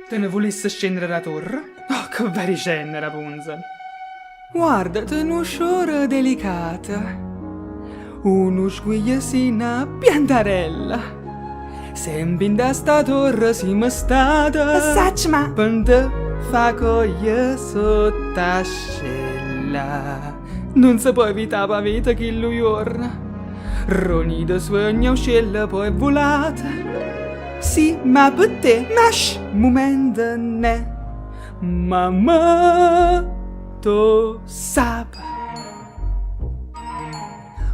Te ne volesse scendere la torre? Oh, che varicella, Rapunzel. Guardate un'usciora delicata, uno sguigliasina piantarella. Sempre in da sta torre siamo stata. Sacma! Quando fa coglie sott'ascella. Non si può evitare pavita che lui giorna. Ronida sogna uscella poi volata. Sì, ma per te, nasce momento ne. Mamma, tu sapi.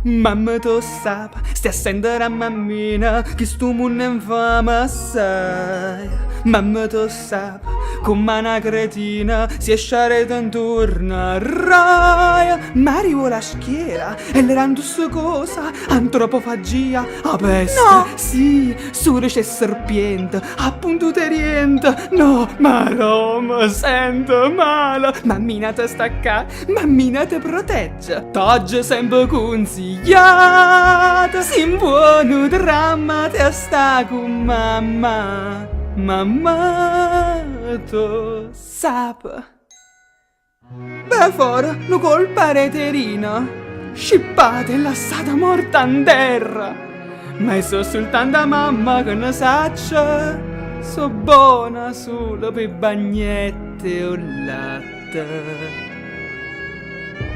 Mamma tu sapi, stai a sentere a mammina che sto mondo è infame assai. Mamma tu sapi, come una cretina si esce intorno raia. Mario la schiera e le randusse cosa, antropofagia, a peste. No! Sì, sure c'è serpiente, appunto te riente. No, ma no, mi sento male. Mammina te stacca, mammina te protegge. T'oggi sempre consigliata. Si buono dramma te sta con mamma. Mamma tu sapi. Beh, fuori, no colpa reterina. Scippate e lasciata morta in terra. Ma so soltanto mamma che ne saccia. So buona solo per bagnette o latte.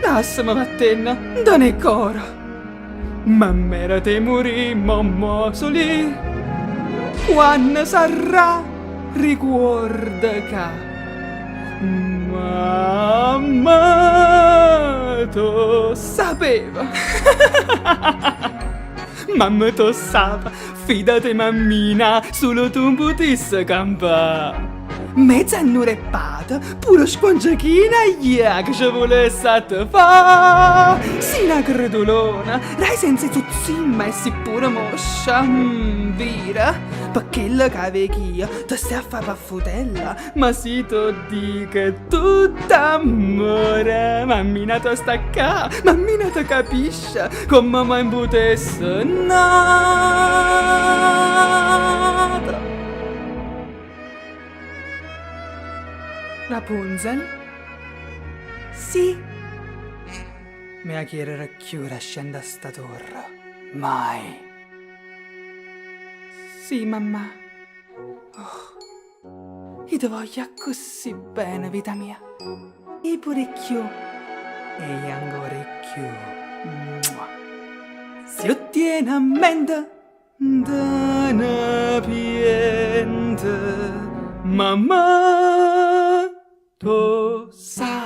Lassami mattina, non è cora. Mamma te morì, mamma solì. Quando sarà, ricorda che mamma tu sapeva. Mamma tu sapeva, fidati mammina, solo tu potessi campare. Mezza nureppata, pure scongiachina, yeah, che ci volesse a te fa. Si una credolona, rai senza zuzzimma e si pure moscia, vira. Perché la cavechia, te stai a fare paffutella, ma si tu dica tutta amore. Mammina ti stacca, mammina ti capisce, come mai potesse nata. Rapunzel? Sì. Mia chiedere chiura scenda a sta torre. Mai. Sì, mamma. Oh. Io ti voglio così bene, vita mia. E pure più. E ancora più. Si ottiene a mente da piente. Mamma tu sai.